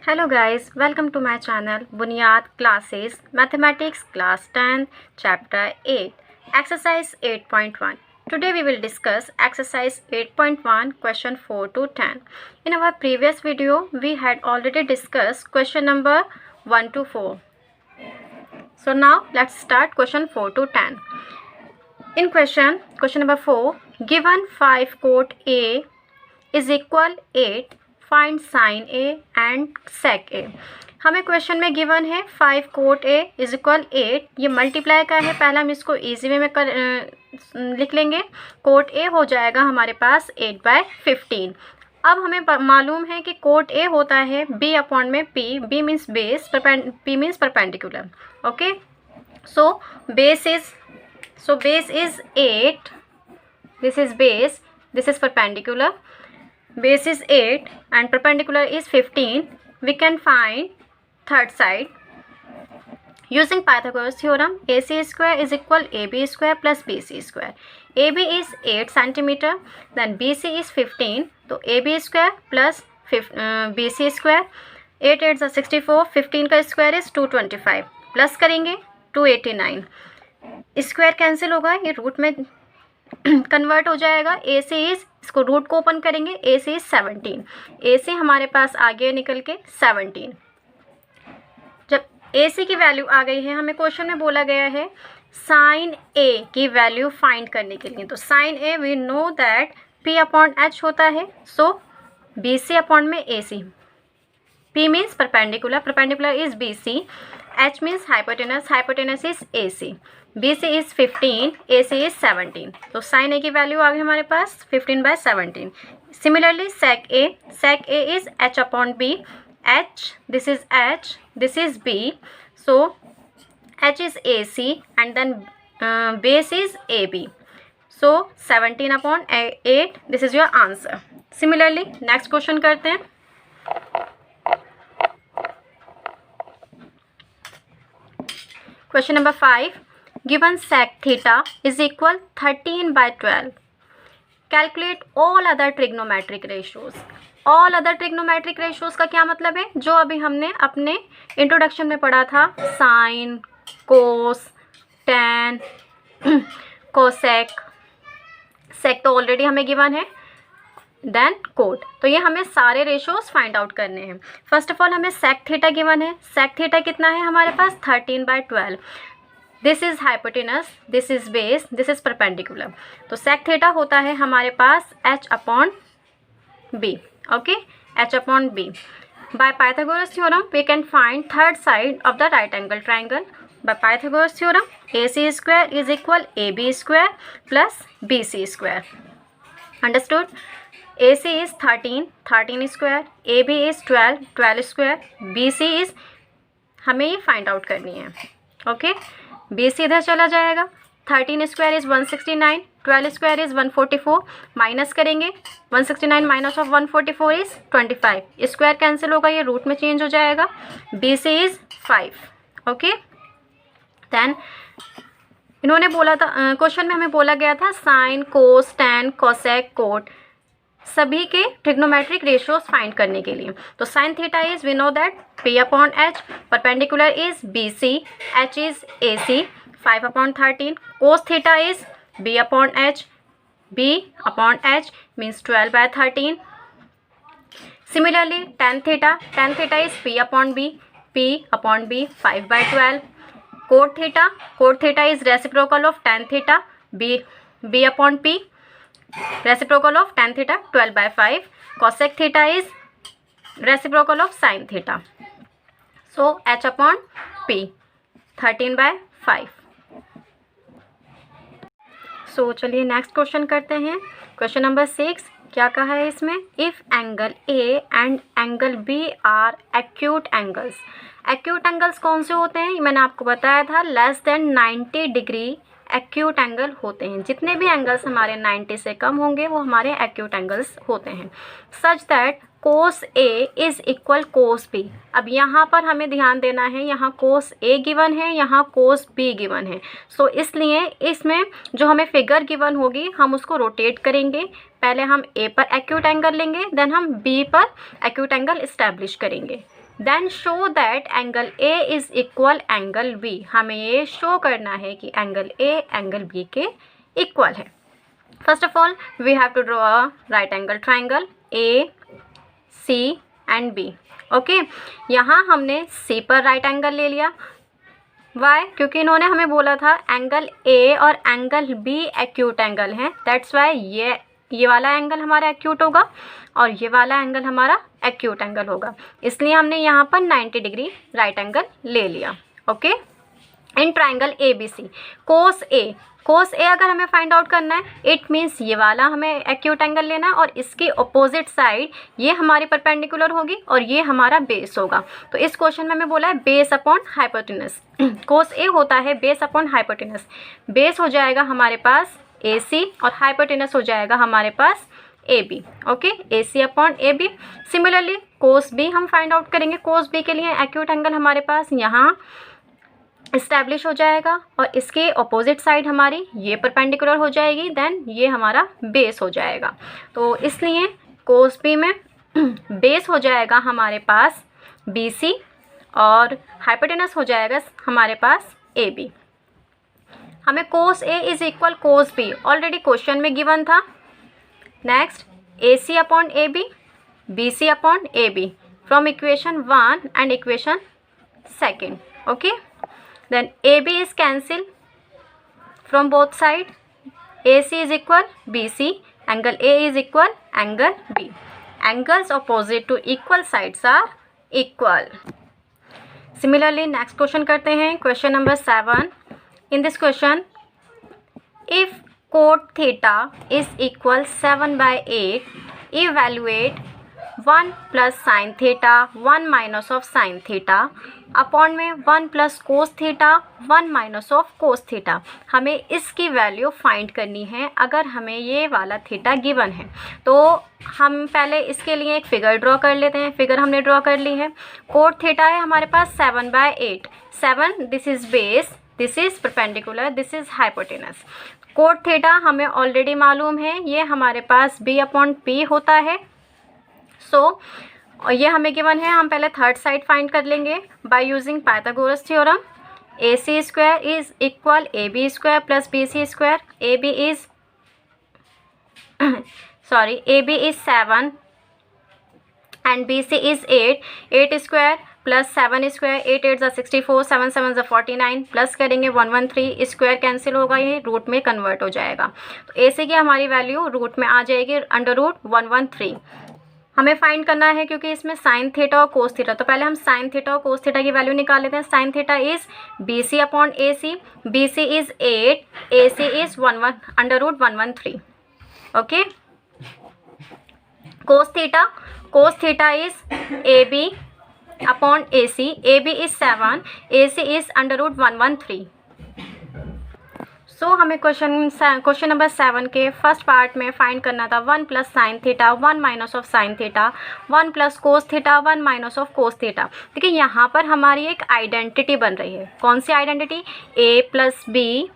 Hello guys, welcome to my channel Bunyad Classes Mathematics Class 10 Chapter 8 Exercise 8.1. Today we will discuss exercise 8.1 question 4 to 10. In our previous video we had already discussed question number 1 to 4. So now let's start question 4 to 10. In question number 4, given 5 cot A is equal 8, find sine A and sec A. हमें question में given है 5 coat A is equal 8. ये multiply का है, पहले हम इसको easy way में लिख लेंगे. कोट ए हो जाएगा हमारे पास 8/15. अब हमें मालूम है कि कोट ए होता है बी अपॉन में P. B means base, P means perpendicular. Okay, so base is 8. This is base, this is perpendicular. Base is 8 and perpendicular is 15. We can find third side using Pythagoras theorem. AC square is equal AB square plus BC square. AB is 8 centimeter, then BC is 15. तो AB square plus BC square. 8 8 is 64. 15 का square is 225. Plus करेंगे 289. Square cancel होगा, ये root में convert हो जाएगा. AC is, इसको root को ओपन करेंगे, AC इज 17. AC हमारे पास आ गया निकल के 17. जब AC की वैल्यू आ गई है, हमें क्वेश्चन में बोला गया है साइन A की वैल्यू फाइंड करने के लिए. तो sine A we know that P upon H होता है. सो BC अपॉन में AC. P means perpendicular, perpendicular is BC. H means hypotenuse, hypotenuse is AC. BC is 15, AC is 17. तो साइन A की वैल्यू आ गई हमारे पास 15/17. Similarly sec A is H upon B. H, this is H, this is B. So H is AC and then base is AB. So 17 upon 8, this is your answer. Similarly next question करते हैं. Question number 5, given sec theta is equal 13/12. Calculate all other trigonometric ratios. All other trigonometric ratios का क्या मतलब है? जो अभी हमने अपने इंट्रोडक्शन में पढ़ा था, साइन, कोस, टैन, कोसेक. सेक तो ऑलरेडी हमें गिवन है, देन कोट. तो ये हमें सारे रेशियोज फाइंड आउट करने हैं. फर्स्ट ऑफ ऑल हमें सेक थीटा गिवन है. सेक थीटा कितना है हमारे पास? 13/12. This is hypotenuse, this is base, this is perpendicular. तो सेक थीटा होता है हमारे पास H upon B. Okay, H upon B. By Pythagoras theorem we can find third side of the right angle triangle. By Pythagoras theorem AC square is equal AB square plus BC square. Understood. AC is 13 square, AB is 12 square, BC is, हमें ये find out करनी है. Okay, BC इधर चला जाएगा. 13 square is 169, 12 square is 144. Minus करेंगे, 169 minus of 144 is 25. Square cancel होगा, ये रूट में चेंज हो जाएगा. BC is 5. ओके, देन इन्होंने बोला था, क्वेश्चन में हमें बोला गया था sine, cos, tan, cosec, cot सभी के ट्रिग्नोमेट्रिक रेशियोज फाइंड करने के लिए. तो sine theta is, we know that P upon H. Perpendicular is BC, H is AC, 5 upon 13. Cos theta is B upon H. B upon H means 12/13. Similarly tan theta is P upon B. P upon B 5/12. Cot theta is reciprocal of tan theta. B upon P. Reciprocal of tan theta 12/5. cosec theta is reciprocal of sin theta. So H upon P 13/5. सो चलिए next question करते हैं. Question number 6, क्या कहा है इसमें? If angle A and angle B are acute angles. Acute angles कौन से होते हैं? मैंने आपको बताया था less than 90 degree acute angle होते हैं. जितने भी एंगल्स हमारे 90 से कम होंगे वो हमारे एक्यूट एंगल्स होते हैं. Such that cos A is equal cos B. अब यहाँ पर हमें ध्यान देना है, यहाँ कोस A गिवन है, यहाँ कोस B गिवन है. सो इसलिए इसमें जो हमें फिगर गिवन होगी हम उसको रोटेट करेंगे. पहले हम A पर एक्यूट एंगल लेंगे, देन हम B पर एक्यूट एंगल इस्टेब्लिश करेंगे. Then show that angle A is equal angle B. हमें ये शो करना है कि एंगल ए एंगल बी के इक्वल है। First of all we have to draw a right angle triangle A C and B. Okay, यहाँ हमने सी पर राइट एंगल ले लिया। वाई? क्योंकि इन्होंने हमें बोला था एंगल ए और एंगल बी एक्यूट एंगल हैं, दैट्स वाई ये वाला एंगल हमारा एक्यूट होगा और ये वाला एंगल हमारा एक्यूट एंगल होगा, इसलिए हमने यहाँ पर 90 डिग्री राइट एंगल ले लिया। Okay, in triangle A B C cos A अगर हमें फाइंड आउट करना है, इट मीन्स ये वाला हमें एक्यूट एंगल लेना है और इसकी अपोजिट साइड ये हमारी परपेंडिकुलर होगी और ये हमारा बेस होगा। तो इस क्वेश्चन में हमें बोला है बेस अपॉन हाइपोटेनस। कोस ए होता है बेस अपॉन हाइपोटेनस। बेस हो जाएगा हमारे पास ए सी और हाइपोटेनस हो जाएगा हमारे पास A B. Okay, A C upon A B. Similarly cos B हम फाइंड आउट करेंगे। कोस बी के लिए एक्यूट एंगल हमारे पास यहाँ इस्टेब्लिश हो जाएगा और इसके अपोजिट साइड हमारी ये परपेंडिकुलर हो जाएगी, देन ये हमारा बेस हो जाएगा। तो इसलिए कोस बी में बेस हो जाएगा हमारे पास बी सी और हाइपोटेनस हो जाएगा हमारे पास ए बी। हमें cos A is equal cos B already question में गिवन था। Next A C upon A B C upon A B from equation 1 and equation 2. Okay, then AB is cancelled from both side. AC is equal BC, angle A is equal angle B. Angles opposite to equal sides are equal. Similarly next question करते हैं, question number 7. In this question, if cot theta is equal 7/8, evaluate 1 plus sin theta 1 minus of sin theta upon में 1 plus cos theta 1 minus of cos theta। हमें इसकी value find करनी है अगर हमें ये वाला थीटा गिवन है। तो हम पहले इसके लिए एक फिगर ड्रॉ कर लेते हैं। फिगर हमने ड्रॉ कर ली है। कोट थीटा है हमारे पास 7/8। 7 this is base, this is perpendicular, this is hypotenuse. Cot theta हमें ऑलरेडी मालूम है, ये हमारे पास b अपॉन p होता है। और ये हमें गिवन है। हम पहले थर्ड साइड फाइंड कर लेंगे by using Pythagoras theorem. A C square is equal A B square plus B C square. A B is A B is 7 and B C is 8। 8 square plus 7 square, 8 8 64, 7 7 49, plus करेंगे 113, square cancel होगा, ये root में convert हो जाएगा। तो ए सी की हमारी value root में आ जाएगी अंडर रूट 113। हमें फाइंड करना है क्योंकि इसमें साइन थीटा और कोस थीटा, तो पहले हम साइन थीटा और कोस थीटा की वैल्यू निकाल लेते हैं। Sine theta is B C upon A C, B C is 8, A C is under root 113। Okay, cos theta is A B upon A C, A B is 7, A C is under root 113। So हमें question number 7 के first part में find करना था 1 plus sine theta 1 minus of sine theta 1 plus cos theta 1 minus of cos theta. देखिए यहाँ पर हमारी एक आइडेंटिटी बन रही है। कौन सी identity? A plus B,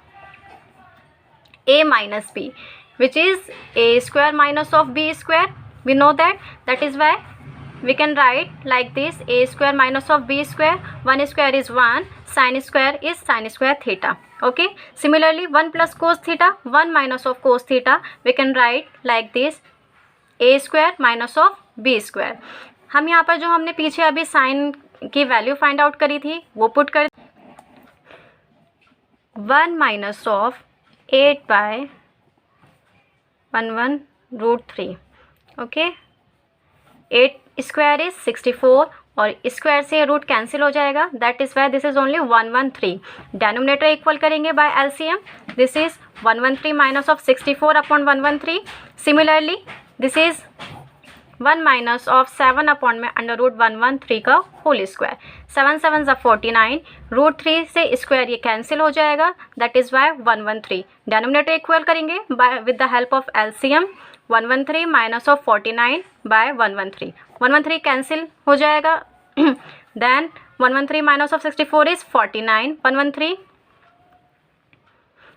A minus B, which is A square minus of B square. We know that is why we can write like this: a square minus of b square, 1 square is 1, sin square is sin square theta. Okay, similarly 1 plus cos theta 1 minus of cos theta, we can write like this: a square minus of b square. हम यहाँ पर जो हमने पीछे अभी sign की value find out करी थी वो पुट कर 1 minus of 8/11√3। Okay, 8 square is 64 और स्क्वायर से रूट कैंसिल हो जाएगा, that is why this is only 113। Denominator equal करेंगे by LCM, this is 113 minus of 64 upon 113। Similarly this is 1 minus of 7 upon में अंडर रूट 113 का whole square. 7 7 49, root 3 से square ये cancel हो जाएगा, that is why 113। Denominator equal करेंगे by with the help of LCM. 113 minus of 49 by 113, 113 cancel हो जाएगा, then 113 minus of 64 is 49, 113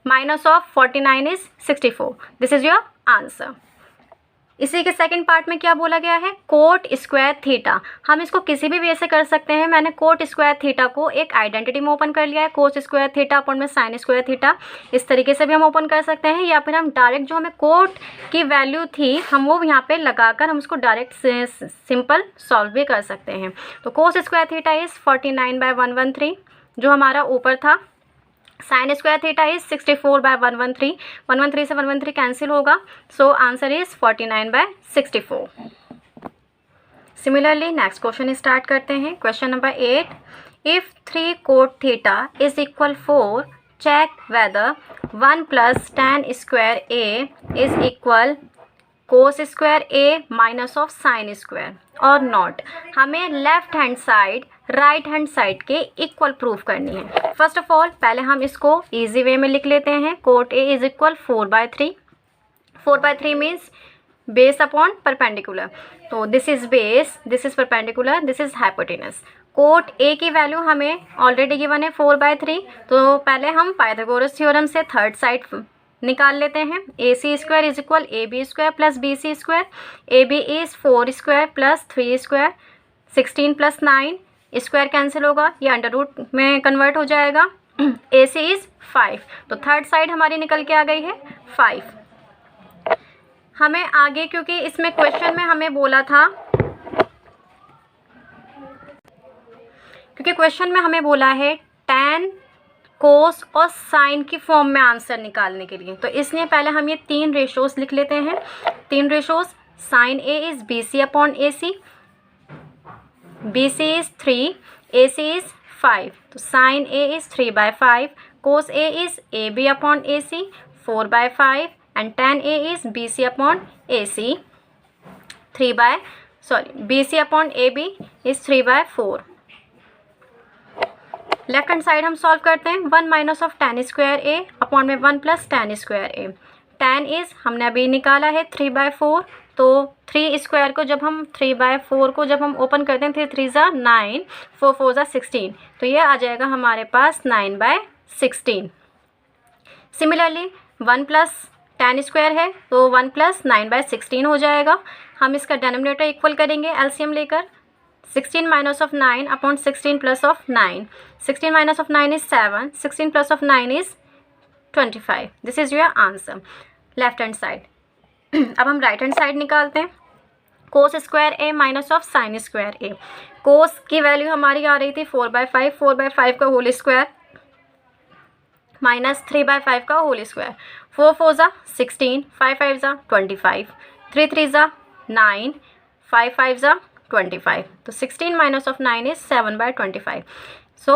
minus of 49 is 64। This is your answer. इसी के second part में क्या बोला गया है, कोट स्क्वायर थीटा। हम इसको किसी भी वे से कर सकते हैं। मैंने कोट स्क्वायर थीटा को एक आइडेंटिटी में ओपन कर लिया है, कोस स्क्वायर थीटा अपॉन में साइन स्क्वायर थीटा। इस तरीके से भी हम ओपन कर सकते हैं, या फिर हम डायरेक्ट जो हमें कोट की वैल्यू थी हम वो यहाँ पे लगाकर हम उसको डायरेक्ट सिंपल सॉल्व भी कर सकते हैं। तो कोस स्क्वायर थीटा इज़ 49/113 जो हमारा ऊपर था। साइन स्क्वायर थीटा इज 64/113, 113 से 113 कैंसिल होगा, so answer is 49/64। Similarly next question start करते हैं। Question number 8, if 3 cot theta is equal 4, check whether 1 + tan square a is equal cos square a minus of sine square और not. हमें left hand side right hand side के equal proof करनी है। First of all पहले हम इसको easy way में लिख लेते हैं। Cot A is equal 4/3, 4/3 means base upon perpendicular, तो this is base, this is perpendicular, this is hypotenuse. Cot A की वैल्यू हमें ऑलरेडी गिवन है 4/3, तो पहले हम पाइथागोरस थ्योरम से थर्ड साइड निकाल लेते हैं। AC square is equal AB square plus BC square, AB is 4 square plus 3 square, 16 + 9 square cancel होगा, ये अंडर रूट में कन्वर्ट हो जाएगा। AC इज 5, तो थर्ड साइड हमारी निकल के आ गई है 5। हमें आगे, क्योंकि इसमें क्वेश्चन में हमें बोला था, क्योंकि क्वेश्चन में हमें बोला है tan, कोस और साइन की फॉर्म में आंसर निकालने के लिए, तो इसलिए पहले हम ये 3 रेशोज लिख लेते हैं। 3 ratios, sine A is BC upon AC, BC is 3, AC is 5, तो sine A is 3/5, cos A is AB upon AC 4/5 and tan A is BC upon AC BC upon AB is 3/4। Left hand side हम solve करते हैं। 1 minus of tan square a upon में 1 + tan square a। tan is हमने अभी निकाला है 3/4, तो 3 square को जब हम 3/4 को जब हम ओपन करते हैं 3 3 = 9, 4 4 = 16, तो ये आ जाएगा हमारे पास 9/16। सिमिलरली 1 + tan स्क्वायर है तो 1 + 9/16 हो जाएगा। हम इसका डिनोमिनेटर इक्वल करेंगे एलसीएम लेकर। 16 minus of 9 upon 16 plus of 9, 16 minus of 9 is 7, 16 plus of 9 is 25। This is your answer left hand side. अब हम राइट हैंड साइड निकालते हैं। Cos square A minus of sine square A. Cos की value हमारी आ रही थी 4/5, 4/5 का whole square minus 3/5 का होल स्क्वायर। 4 4 = 16, 5 5 = 25, 3 3 = 9, 5 5 = 25, तो 16 minus of 9 is 7/25. So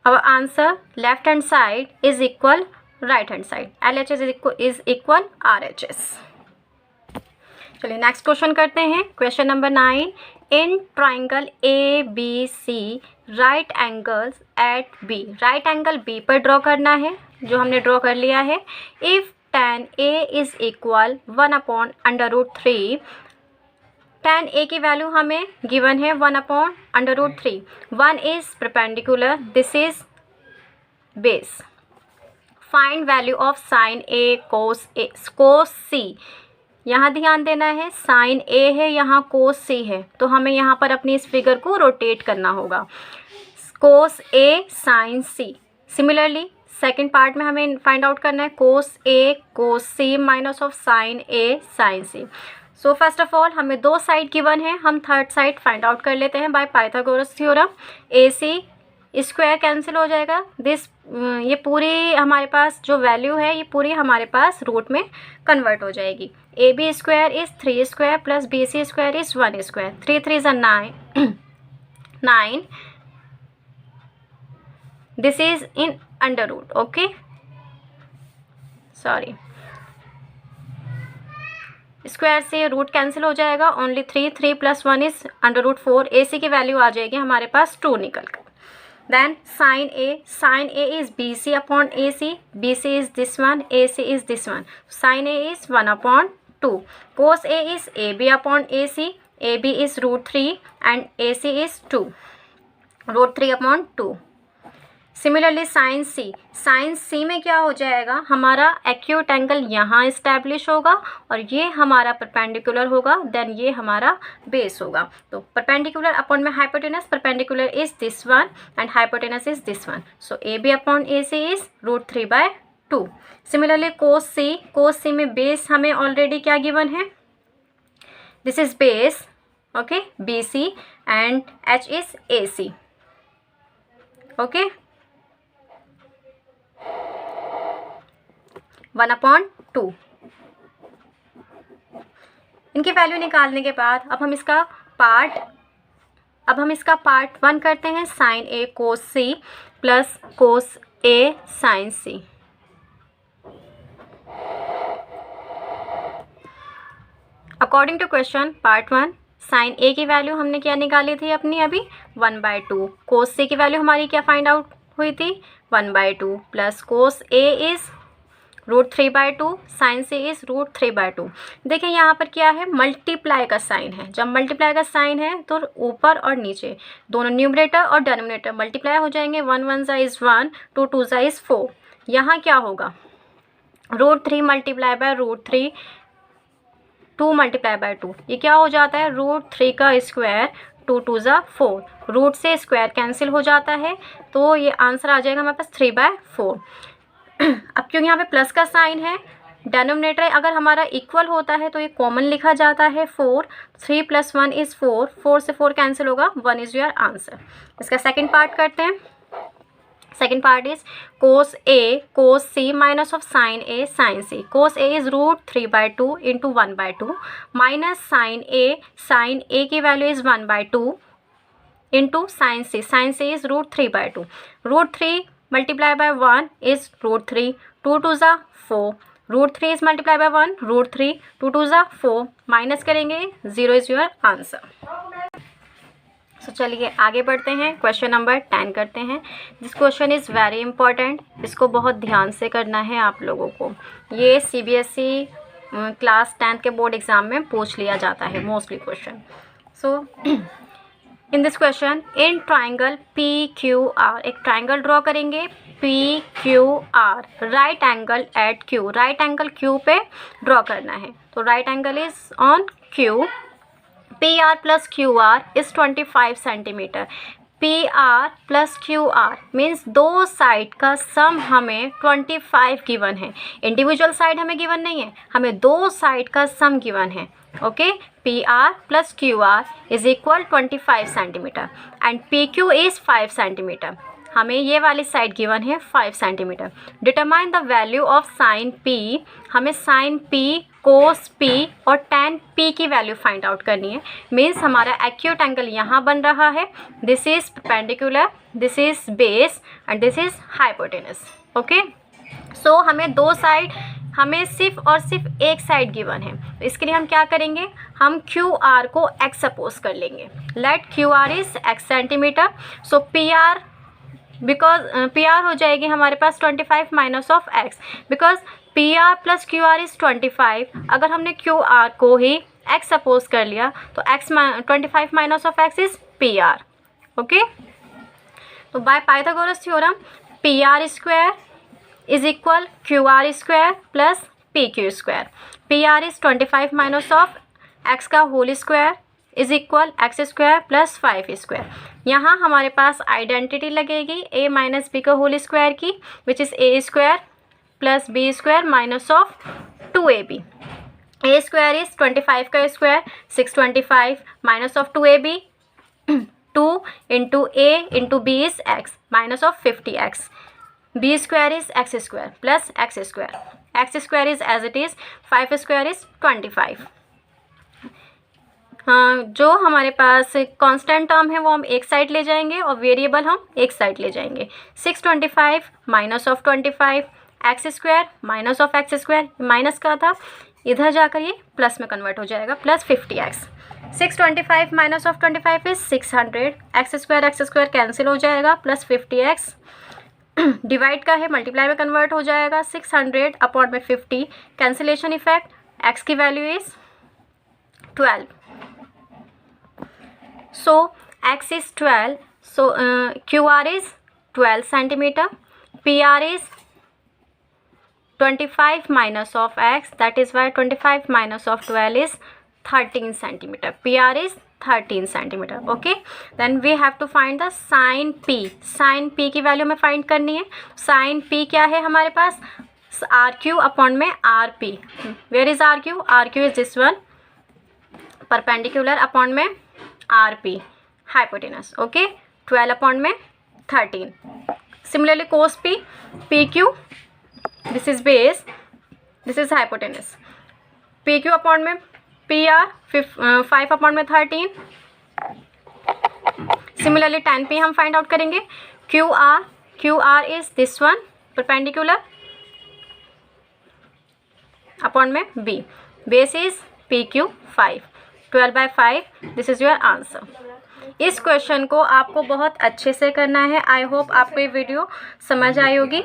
our answer left hand side is equal right hand side. LHS is equal RHS. चलिए next question करते हैं। Question number 9, in triangle ABC right angles eight B। Right angle B पर draw करना है, जो हमने draw कर लिया है। If tan A is equal 1/√3, tan A की वैल्यू हमें गिवन है 1/√3। 1 is perpendicular, this is base. Find value of sine A cos C। यहाँ ध्यान देना है, साइन A है, यहाँ कोस C है, तो हमें यहाँ पर अपनी इस फिगर को रोटेट करना होगा। Cos A sine C। Similarly second part में हमें फाइंड आउट करना है cos A cos C minus of sine A sine C। So first of all हमें 2 साइड गिवन है, हम थर्ड साइड फाइंड आउट कर लेते हैं bye Pythagoras theorem. AC square cancel हो जाएगा, ये पूरी हमारे पास जो वैल्यू है ये पूरी हमारे पास रूट में कन्वर्ट हो जाएगी। AB square is 3 square plus BC square is 1 square, 3 3 = 9, this is in under root, okay sorry, square से रूट कैंसिल हो जाएगा, ओनली 3 3 + 1 इज √4। AC की वैल्यू आ जाएगी हमारे पास 2 निकल कर। Then sine A is BC upon AC, BC is this one, AC is this one, sine A is 1/2। Cos A is AB upon AC, AB is √3 and AC is 2, √3/2। Similarly sine C में क्या हो जाएगा, हमारा acute angle यहाँ establish होगा और ये हमारा परपेंडिकुलर होगा, देन ये हमारा बेस होगा। तो परपेंडिकुलर अपॉन में hypotenuse, perpendicular is this one and hypotenuse is this one, so A B upon A C is √3/2। Similarly cos C में बेस हमें ऑलरेडी क्या गिवन है, this is base, okay, B C and H is A C, okay, 1/2। इनकी value निकालने के बाद अब हम इसका पार्ट 1 करते हैं, sine A cos C plus cos A sine C. According to question part 1, sine A की वैल्यू हमने क्या निकाली थी अपनी अभी 1/2, कोस सी की वैल्यू हमारी क्या फाइंड आउट हुई थी 1/2 plus cos A is √3/2, sine C is √3/2। देखिए यहाँ पर क्या है, मल्टीप्लाई का साइन है। जब मल्टीप्लाई का साइन है तो ऊपर और नीचे दोनों न्यूमरेटर और डिनोमिनेटर मल्टीप्लाई हो जाएंगे, 1 1 इज 1, 2 2 इज 4। यहाँ क्या होगा, √3 मल्टीप्लाई बाय √3, 2 मल्टीप्लाई बाय 2, ये क्या हो जाता है √3 का स्क्वायर, 2 2 4, रूट से स्क्वायर कैंसिल हो जाता है, तो ये आंसर आ जाएगा हमारे पास 3/4। अब क्योंकि यहाँ पे प्लस का साइन है, डेनोमिनेटर अगर हमारा इक्वल होता है तो ये कॉमन लिखा जाता है 4, 3 + 1 इज़ 4, 4 से 4 कैंसिल होगा, 1 इज़ योर आंसर। इसका सेकंड पार्ट करते हैं। Second part is cos A cos C minus of sine A sine C. Cos A is √3/2 into 1/2 minus sine A की value is 1/2 into sine C is √3/2। √3 multiply by 1 is √3, 2 2 4, √3 is multiply by 1 √3, 2 2 4, minus करेंगे 0 is your answer. सो चलिए आगे बढ़ते हैं, question number 10 करते हैं। This question is very important, इसको बहुत ध्यान से करना है आप लोगों को। ये CBSE क्लास 10 के बोर्ड एग्ज़ाम में पूछ लिया जाता है mostly question. So in this question, in triangle PQR, एक ट्राइंगल ड्रॉ करेंगे PQR, right angle at Q, right angle Q पे ड्रॉ करना है। तो right angle is on Q, PR plus QR is 25 centimetre. PR plus QR means दो side का sum हमें 25 given है, इंडिविजुअल साइड हमें गिवन नहीं है, हमें दो साइड का सम गिवन है। Okay, PR plus QR is equal 25 centimetre and PQ is 5 centimetre. हमें ये वाली साइड गिवन है 5 centimetre. Determine the value of sine P, हमें साइन P, कोस P और tan P की वैल्यू फाइंड आउट करनी है। मीन्स हमारा एक्यूट एंगल यहाँ बन रहा है, this is perpendicular, this is base and this is hypotenuse. Okay, so हमें दो साइड, हमें सिर्फ और सिर्फ एक साइड गिवन है, तो इसके लिए हम क्या करेंगे, हम QR को x सपोज कर लेंगे। Let QR is x centimetre, so PR because PR हो जाएगी हमारे पास 25 minus of x, because PR plus QR is 25। अगर हमने QR को ही x सपोज कर लिया तो 25 minus of x is PR। Okay, तो by Pythagoras theorem PR square is equal QR square plus PQ square. PR is 25 minus of x का whole square is equal x square plus 5 square. यहाँ हमारे पास identity लगेगी a minus B का whole square की, which is a square plus b square minus of 2ab। a square is 25 का square 625 minus of 2ab, 2 into a into b is x minus of 50x, b square is x square plus x square, x square is as it is, 5 square is 25। हाँ, जो हमारे पास constant term है वो हम एक side ले जाएंगे और वेरिएबल हम एक साइड ले जाएंगे। 625 minus of 25, x square minus of x square, minus का था, इधर जाकर ये प्लस में कन्वर्ट हो जाएगा, plus 50x। 625 minus of 25 is 600, x square cancel हो जाएगा, प्लस 50x। डिवाइड का है, मल्टीप्लाई में कन्वर्ट हो जाएगा, 600 अपॉन में 50, कैंसिलेशन इफेक्ट, x की value is 12। So x is 12, so QR is 12 centimeter. PR is 25 minus of x, that is why 25 minus of 12 is 13 centimeter. PR is 13 centimeter. Okay, then we have to find the sin P. sin P की value हमें find करनी है. sin P क्या है हमारे पास? RQ upon में RP. Where is RQ? RQ is this one, perpendicular upon में RP, हाइपोटेनस. ओके, 12 अपॉन में 13. Similarly cos P, PQ, this is base, this is hypotenuse. PQ upon में PR, 5 अपॉन में 13. Similarly tan P हम find out करेंगे. QR is this one, perpendicular upon में B. Base is PQ 5. 12/5, this is your answer. इस question को आपको बहुत अच्छे से करना है. आई होप आपको ये वीडियो समझ आई होगी.